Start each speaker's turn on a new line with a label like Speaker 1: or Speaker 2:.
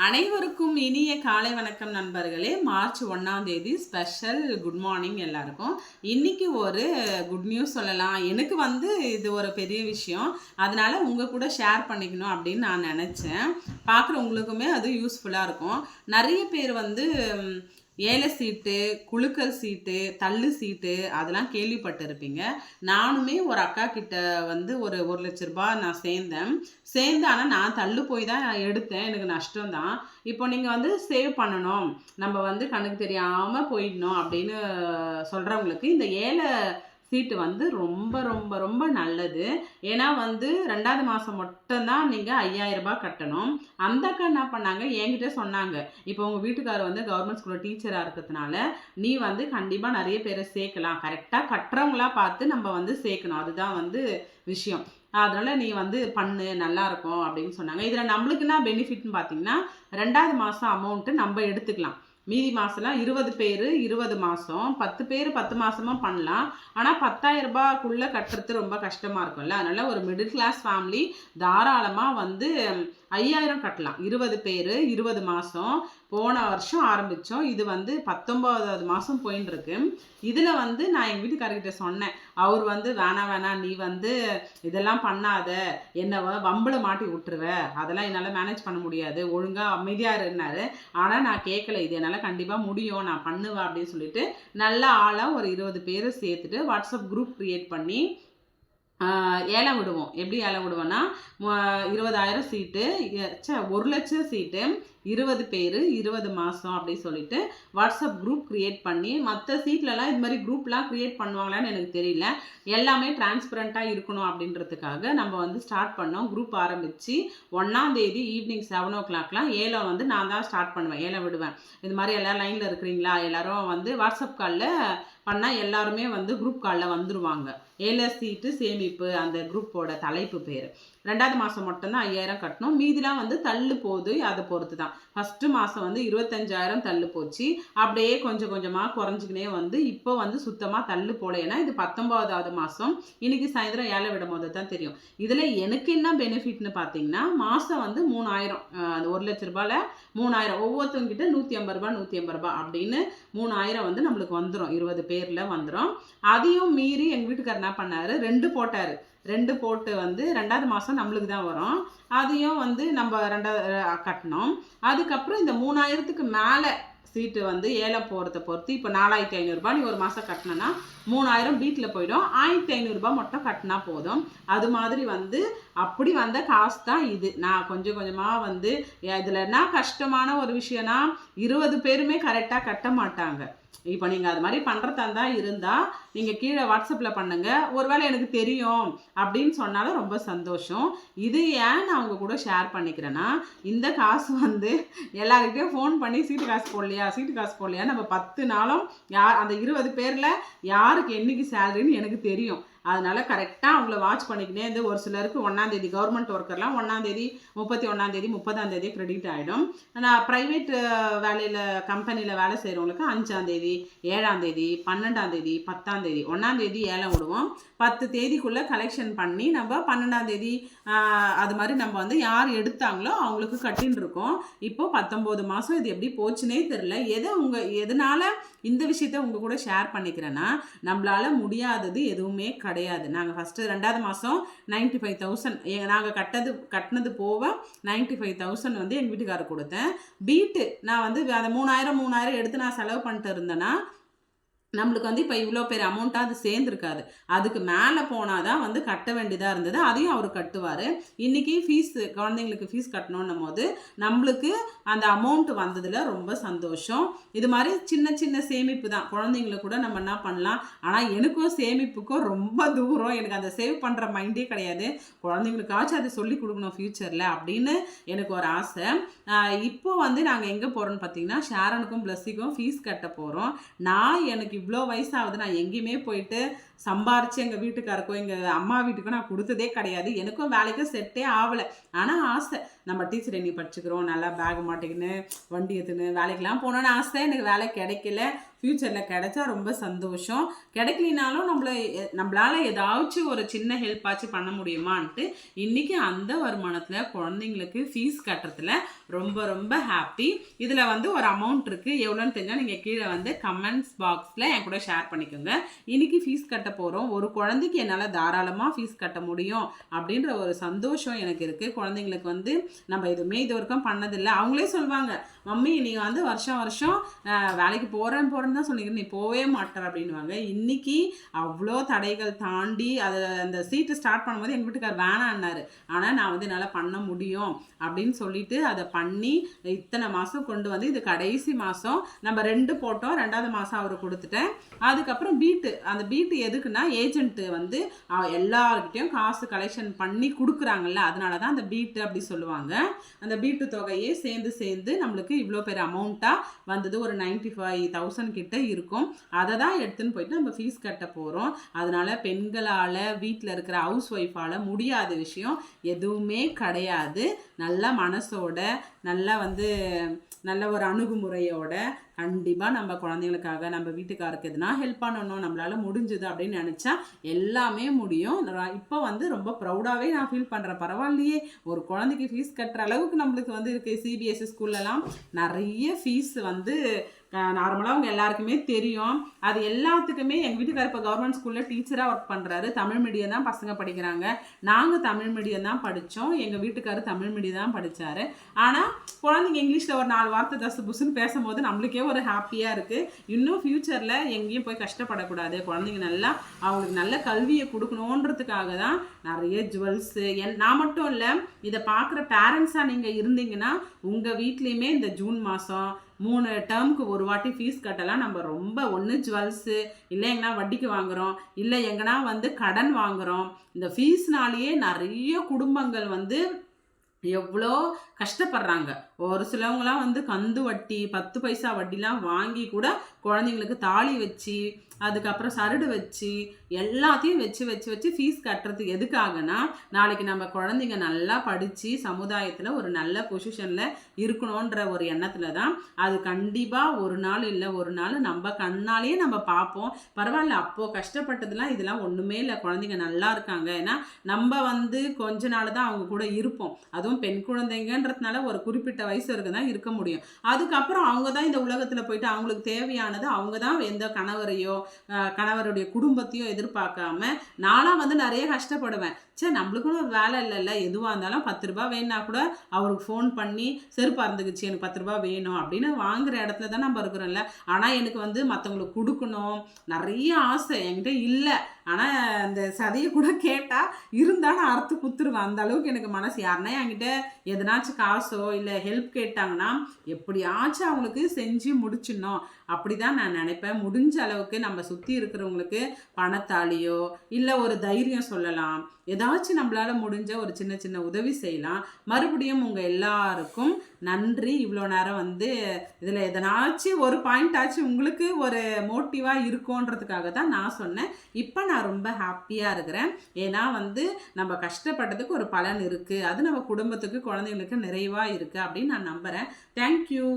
Speaker 1: அனைவருக்கும் இனிய காலை வணக்கம் நண்பர்களே. மார்ச் 1ஆம் தேதி ஸ்பெஷல் குட் மார்னிங் எல்லாருக்கும். இன்னைக்கு ஒரு குட் நியூஸ் சொல்லலாம். எனக்கு இது ஒரு பெரிய விஷயம், அதனால உங்கள் கூட ஷேர் பண்ணிக்கணும் அப்படின்னு நான் நினச்சேன். பார்க்குறவங்களுக்குமே அது யூஸ்ஃபுல்லாக இருக்கும். நிறைய பேர் ஏல சீட்டு, குலுக்கல் சீட்டு, தள்ளு சீட்டு அதெல்லாம் கேள்விப்பட்டிருப்பீங்க. நானுமே ஒரு அக்கா கிட்ட ஒரு 1,00,000 ரூபாய் நான் சேர்ந்தேன். ஆனால் நான் தள்ளு போய் தான் எடுத்தேன். எனக்கு நஷ்டம் தான். இப்போ நீங்கள் சேவ் பண்ணணும், நம்ம கண்ணுக்கு தெரியாமல் போயிடணும் அப்படின்னு சொல்கிறவங்களுக்கு இந்த ஏல சீட்டு ரொம்ப ரொம்ப ரொம்ப நல்லது. ஏன்னா 2வது மாதம் மட்டும்தான் நீங்கள் 5,000 ரூபாய் கட்டணும். அந்த அக்கா என்ன பண்ணாங்க, என்கிட்ட சொன்னாங்க, இப்போ உங்கள் வீட்டுக்காரர் கவர்மெண்ட் ஸ்கூலில் டீச்சராக இருக்கிறதுனால நீ கண்டிப்பாக நிறைய பேரை சேர்க்கலாம். கரெக்டாக கட்டுறவங்களா பார்த்து நம்ம சேர்க்கணும். அதுதான் விஷயம். அதனால் நீ பண்ணு, நல்லாயிருக்கும் அப்படின்னு சொன்னாங்க. இதில் நம்மளுக்கு என்ன பெனிஃபிட்னு பார்த்தீங்கன்னா, 2வது மாதம் அமௌண்ட்டு நம்ம எடுத்துக்கலாம். மீதி மாதம்லாம் 20 பேர் 20 மாதம், 10 பேர் 10 மாதமாக பண்ணலாம். ஆனால் 10,000 ரூபாய்க்குள்ளே கட்டுறது ரொம்ப கஷ்டமாக இருக்கும்ல. அதனால் ஒரு மிடில் கிளாஸ் ஃபேமிலி தாராளமாக 5,000 கட்டலாம். 20 பேர் 20 மாதம். போன வருஷம் ஆரம்பித்தோம். இது 19வது மாதம் போயின்னு இருக்கு. இதில் நான் எங்கள் வீட்டுக்காரர்கிட்ட சொன்னேன். அவர் வேணாம் நீ இதெல்லாம் பண்ணாத, என்னை வம்பில் மாட்டி விட்டுருவ, அதெல்லாம் என்னால் மேனேஜ் பண்ண முடியாது, ஒழுங்காக அமைதியாக இருந்தாரு. ஆனால் நான் கேட்கல, இது என்னால் கண்டிப்பாக முடியும், நான் பண்ணுவேன் அப்படின்னு சொல்லிட்டு நல்ல ஆளாக ஒரு 20 பேரை சேர்த்துட்டு வாட்ஸ்அப் குரூப் க்ரியேட் பண்ணி ஏலம் விடுவோம். எப்படி ஏலம் விடுவோன்னா, 20,000 சீட்டு, 1,00,000 சீட்டு, 20 பேர் 20 மாதம் அப்படின்னு சொல்லிட்டு வாட்ஸ்அப் குரூப் க்ரியேட் பண்ணி, மற்ற சீட்லலாம் இது மாதிரி குரூப்லாம் க்ரியேட் பண்ணுவாங்களான்னு எனக்கு தெரியல. எல்லாமே டிரான்ஸ்பரண்ட்டாக இருக்கணும் அப்படின்றதுக்காக நம்ம ஸ்டார்ட் பண்ணோம். குரூப் ஆரம்பித்து 1ஆம் தேதி ஈவினிங் 7 o'clockலாம் ஏலம் நான் தான் ஸ்டார்ட் பண்ணுவேன், ஏலம் விடுவேன். இது மாதிரி எல்லோரும் லைனில் இருக்கிறீங்களா, எல்லோரும் வாட்ஸ்அப் காலில் பண்ணால் எல்லாருமே குரூப் காலில் வந்துடுவாங்க. ஏல சீட்டு சேமிப்பு அந்த குரூப்போட தலைப்பு பேர். 2வது மாதம் மட்டும்தான் 5,000 கட்டணும். மீதிலாம் தள்ளு போகுது, அதை பொறுத்து தான். ஃபஸ்ட்டு மாதம் 25,000 தள்ளு போச்சு. அப்படியே கொஞ்சம் கொஞ்சமாக குறைஞ்சிக்கினே இப்போ சுத்தமாக தள்ளு போல. ஏன்னா இது 19வது மாதம். இன்றைக்கி சாயந்தரம் ஏல விடும் போது தான் தெரியும். இதில் எனக்கு என்ன பெனிஃபிட்னு பார்த்தீங்கன்னா, மாதம் 3,000, அந்த 1,00,000 ரூபாயில் 3,000 ஒவ்வொருத்தவங்கிட்ட 150 ரூபா 150 ரூபா அப்படின்னு 3,000 நம்மளுக்கு வந்துடும். 20 பேரில் வந்துடும். அதையும் மீறி எங்கள் வீட்டுக்காரர் என்ன பண்ணார், 2 போட்டார். 2 போட்டு 2வது மாதம் நம்மளுக்கு தான் வரும். அதையும் நம்ம 2வது கட்டணும். அதுக்கப்புறம் இந்த 3,000க்கு மேலே சீட்டு ஏலம் போகிறத பொறுத்து, இப்போ 4,500 ரூபாய் நீ ஒரு மாதம் கட்டினா 3,000 வீட்டில் போயிடும். 1,500 ரூபாய் மட்டும் கட்டினா போதும். அது மாதிரி அப்படி வந்த காசு தான் இது. நான் கொஞ்சம் கொஞ்சமாக இதில் என்ன கஷ்டமான ஒரு விஷயம்னா, 20 பேருமே கரெக்டாக கட்ட மாட்டாங்க. இப்போ நீங்கள் அது மாதிரி பண்ணுறதா இருந்தால் நீங்கள் கீழே வாட்ஸ்அப்பில் பண்ணுங்கள். ஒருவேளை எனக்கு தெரியும் அப்படின்னு சொன்னாலும் ரொம்ப சந்தோஷம். இது ஏன் நான் உங்கள் கூட ஷேர் பண்ணிக்கிறேன்னா, இந்த காசு எல்லாருக்கிட்டையும் ஃபோன் பண்ணி சீட்டு காசு போடலையா நம்ம 10 நாளும் அந்த 20 பேரில் யாருக்கு என்றைக்கு சேலரின்னு எனக்கு தெரியும். அதனால் கரெக்டாக அவங்கள வாட்ச் பண்ணிக்கினே ஒரு சிலருக்கு 1ஆம் தேதி கவர்மெண்ட் ஒர்க்கர்லாம் 1ஆம் தேதி 31ஆம் தேதி 30ஆம் தேதி கிரெடிட் ஆகிடும். நான் ப்ரைவேட் வேலையில் கம்பெனியில் வேலை செய்கிறவங்களுக்கு 5ஆம் தேதி 7ஆம் தேதி 12ஆம் தேதி 10ஆம் தேதி 1ஆம் தேதி ஏலம் விடுவோம். 10 தேதிக்குள்ளே கலெக்ஷன் பண்ணி நம்ம 12ஆம் தேதி அது மாதிரி நம்ம யார் எடுத்தாங்களோ அவங்களுக்கு கட்டின்னு இருக்கோம். இப்போது 19 மாதம் இது எப்படி போச்சுன்னே தெரில. எதனால் இந்த விஷயத்த உங்கள் கூட ஷேர் பண்ணிக்கிறேன்னா, நம்மளால் முடியாதது எதுவுமே கிடையாது. நாங்கள் ஃபஸ்ட்டு 2வது மாதம் 95,000 நாங்கள் கட்டினது போக 95,000 எங்கள் வீட்டுக்காரர் கொடுத்தேன். பீட்டு நான் அந்த 3,000 எடுத்து நான் செலவு பண்ணிட்டு இருந்தேன்னா, நம்மளுக்கு இப்போ இவ்வளோ பெரிய அமௌண்ட்டாக அது சேர்ந்துருக்காது. அதுக்கு மேலே போனால் தான் கட்ட வேண்டியதாக இருந்தது. அதையும் அவர் கட்டுவார். இன்றைக்கி குழந்தைங்களுக்கு ஃபீஸ் கட்டணுன்னும் போது நம்மளுக்கு அந்த அமௌண்ட் வந்ததில் ரொம்ப சந்தோஷம். இது மாதிரி சின்ன சின்ன சேமிப்பு தான். குழந்தைங்களுக்கு கூட நம்ம என்ன பண்ணலாம். ஆனால் எனக்கும் சேமிப்புக்கும் ரொம்ப தூரம். எனக்கு அந்த சேவ் பண்ணுற மைண்டே கிடையாது. குழந்தைங்களுக்காச்சும் அதை சொல்லி கொடுக்கணும் ஃப்யூச்சரில் அப்படின்னு எனக்கு ஒரு ஆசை. இப்போது நாங்கள் எங்கே போகிறோன்னு பார்த்தீங்கன்னா, ஷாரனுக்கும் பிளஸ்ஸிக்கும் ஃபீஸ் கட்ட போகிறோம். எனக்கு இவ்வளோ வயசாகுது, நான் எங்கேயுமே போயிட்டு சம்பாரித்து எங்கள் வீட்டுக்காருக்கோ எங்கள் அம்மா வீட்டுக்கோ நான் கொடுத்ததே கிடையாது. எனக்கும் வேலைக்கும் செட்டே ஆகலை. ஆனால் ஆசை, நம்ம டீச்சர் என்னை படிச்சுக்கிறோம், நல்லா பேக் மாட்டிக்கின்னு வண்டி எடுத்துன்னு வேலைக்கெலாம் போகணுன்னு ஆசை. எனக்கு வேலை கிடைக்கல. ஃப்யூச்சரில் கிடைச்சா ரொம்ப சந்தோஷம். கிடைக்கலினாலும் நம்மளால் ஏதாச்சும் ஒரு சின்ன ஹெல்ப் ஆச்சு பண்ண முடியுமான்ட்டு இன்றைக்கி அந்த வருமானத்தில் குழந்தைங்களுக்கு ஃபீஸ் கட்டுறதுல ரொம்ப ரொம்ப ஹாப்பி. இதில் வந்து ஒரு அமௌண்ட் இருக்குது, எவ்வளோன்னு தெரிஞ்சால் நீங்கள் கீழே வந்து கமெண்ட்ஸ் பாக்ஸில் என் கூட ஷேர் பண்ணிக்கோங்க. இன்றைக்கி ஃபீஸ் கட்ட போகிறோம். ஒரு குழந்தைக்கு என்னால் தாராளமாக ஃபீஸ் கட்ட முடியும் அப்படின்ற ஒரு சந்தோஷம் எனக்கு இருக்குது. குழந்தைங்களுக்கு வந்து நம்ம எதுவுமே இது வரைக்கும் பண்ணதில்லை. அவங்களே சொல்லுவாங்க, மம்மி நீங்கள் வந்து வருஷம் வருஷம் வேலைக்கு போகிறேன்னு தான் சொன்னீங்க, நீ போவே மாட்டேற அப்படின்வாங்க. இன்றைக்கி அவ்வளோ தடைகள் தாண்டி அதை அந்த சீட்டு ஸ்டார்ட் பண்ணும்போது எங்கள் வீட்டுக்கார் வேணான்னாரு. ஆனால் நான் வந்து என்னால் பண்ண முடியும் அப்படின்னு சொல்லிட்டு அதை பண்ணி இத்தனை மாதம் கொண்டு வந்து இது கடைசி மாதம் நம்ம 2 போட்டோம். 2வது மாதம் அவர் கொடுத்துட்டேன். அதுக்கப்புறம் அந்த பீட்டு எதுக்குன்னா ஏஜென்ட்டு வந்து எல்லார்கிட்டையும் காசு கலெக்ஷன் பண்ணி கொடுக்குறாங்கல்ல, அதனால தான் அந்த பீட்டு அப்படி சொல்லுவாங்க. அந்த பீட்டு தொகையே சேர்ந்து நம்மளுக்கு இவ்வளோ பெரிய அமௌண்ட்டாக வந்தது. ஒரு 95,000 கிட்ட இருக்கும். அதை தான் எடுத்துன்னு போயிட்டு நம்ம ஃபீஸ் கட்ட போகிறோம். அதனால் பெண்களால் வீட்டில் இருக்கிற ஹவுஸ் ஒய்ஃபால் முடியாத விஷயம் எதுவுமே கிடையாது. நல்ல மனசோட நல்ல ஒரு அணுகுமுறையோட கண்டிப்பாக நம்ம குழந்தைங்களுக்காக நம்ம வீட்டுக்காருக்கு எதுனா ஹெல்ப் பண்ணணும், நம்மளால் முடிஞ்சுது அப்படின்னு நினச்சா எல்லாமே முடியும். இப்போ வந்து ரொம்ப ப்ரௌடாகவே நான் ஃபீல் பண்ணுறேன். பரவாயில்லையே, ஒரு குழந்தைக்கு ஃபீஸ் கட்டுற அளவுக்கு நம்மளுக்கு வந்து இருக்குது. சிபிஎஸ்சி ஸ்கூல்லலாம் நிறைய ஃபீஸ் வந்து நார்மலாக அவங்க எல்லாருக்குமே தெரியும். அது எல்லாத்துக்குமே எங்கள் வீட்டுக்காரர் இப்போ கவர்மெண்ட் ஸ்கூலில் டீச்சராக ஒர்க் பண்ணுறாரு. தமிழ் மீடியம் தான் பசங்க படிக்கிறாங்க. நாங்கள் தமிழ் மீடியம் தான் படித்தோம். எங்கள் வீட்டுக்காரர் தமிழ் மீடியம் தான் படித்தார். ஆனால் குழந்தைங்க இங்கிலீஷில் ஒரு 4 வார்த்தை தசு புசுன்னு பேசும்போது நம்மளுக்கே ஒரு ஹாப்பியாக இருக்குது. இன்னும் ஃப்யூச்சரில் எங்கேயும் போய் கஷ்டப்படக்கூடாது, குழந்தைங்க நல்லா அவங்களுக்கு நல்ல கல்வியை கொடுக்கணுன்றதுக்காக தான் நிறைய ஜுவல்ஸு. நான் மட்டும் இல்லை, இதை பார்க்குற பேரண்ட்ஸாக நீங்கள் இருந்தீங்கன்னா உங்கள் வீட்லேயுமே இந்த ஜூன் மாதம் 3 டேர்முக்கு ஒரு வாட்டி ஃபீஸ் கட்டலாம். நம்ம ரொம்ப ஒன்று ஜுவல்ஸு, இல்லை எங்கன்னா வட்டிக்கு வாங்குகிறோம், இல்லை எங்கன்னா வந்து கடன் வாங்குகிறோம். இந்த ஃபீஸ்னாலேயே நிறைய குடும்பங்கள் வந்து எவ்வளோ கஷ்டப்படுறாங்க. ஒரு சிலவங்களாம் வந்து கந்து வட்டி 10 பைசா வட்டிலாம் வாங்கி கூட குழந்தைங்களுக்கு தாலி வச்சு அதுக்கப்புறம் சரடு வச்சு எல்லாத்தையும் வச்சு ஃபீஸ் கட்டுறது எதுக்காகனா, நாளைக்கு நம்ம குழந்தைங்க நல்லா படித்து சமுதாயத்தில் ஒரு நல்ல பொசிஷனில் இருக்கணுன்ற ஒரு எண்ணத்தில் தான். அது கண்டிப்பாக ஒரு நாள் இல்லை ஒரு நாள் நம்ம கண்ணாலேயே நம்ம பார்ப்போம். பரவாயில்ல, அப்போது கஷ்டப்பட்டதுலாம் இதெல்லாம் ஒன்றுமே இல்லை, குழந்தைங்க நல்லா இருக்காங்க. ஏன்னா நம்ம வந்து கொஞ்ச நாள் தான் அவங்க கூட இருப்போம். அதுவும் பெண் குழந்தைங்கன்றதுனால ஒரு குறிப்பிட்ட வயசு வரைக்கும் தான் இருக்க முடியும். அதுக்கப்புறம் அவங்க தான் இந்த உலகத்தில் போயிட்டு அவங்களுக்கு தேவையானது அவங்க தான் எந்த கணவருடைய குடும்பத்தையும் எதிர்பார்க்காம நான்லாம் வந்து நிறைய கஷ்டப்படுவேன். சரி, நம்மளுக்கும் வேலை இல்லைல்ல, எதுவாக இருந்தாலும் 10 ரூபா வேணுன்னா கூட அவருக்கு ஃபோன் பண்ணி செருப்பாக இருந்துக்குச்சு எனக்கு 10 ரூபா வேணும் அப்படின்னு வாங்குற இடத்துல தான் நம்ம இருக்கிறோம்ல. ஆனால் எனக்கு வந்து மற்றவங்களுக்கு கொடுக்கணும் நிறைய ஆசை என்கிட்ட இல்லை. ஆனால் அந்த சதையை கூட கேட்டால் இருந்தாலும் அறுத்து குத்துருவேன். அந்த அளவுக்கு எனக்கு மனசு. யாருன்னா என்கிட்ட எதனாச்சும் காசோ இல்லை ஹெல்ப் கேட்டாங்கன்னா எப்படியாச்சும் அவங்களுக்கு செஞ்சு முடிச்சிடணும் அப்படி தான் நான் நினைப்பேன். முடிஞ்ச அளவுக்கு நம்ம சுற்றி இருக்கிறவங்களுக்கு பணத்தாலேயோ இல்லை ஒரு தைரியம் சொல்லலாம், ஏதாச்சும் நம்மளால் முடிஞ்ச ஒரு சின்ன சின்ன உதவி செய்யலாம். மறுபடியும் உங்கள் எல்லாருக்கும் நன்றி. இவ்வளோ நேரம் வந்து இதில் எதனாச்சும் ஒரு பாயிண்ட் ஆச்சு உங்களுக்கு ஒரு மோட்டிவாக இருக்கும்ன்றதுக்காக தான் நான் சொன்னேன். இப்போ நான் ரொம்ப ஹாப்பியாக இருக்கிறேன். ஏன்னா வந்து நம்ம கஷ்டப்பட்டதுக்கு ஒரு பலன் இருக்குது, அது நம்ம குடும்பத்துக்கு குழந்தைங்களுக்கு நிறைவாக இருக்குது அப்படின்னு நான் நம்புகிறேன். தேங்க்யூ.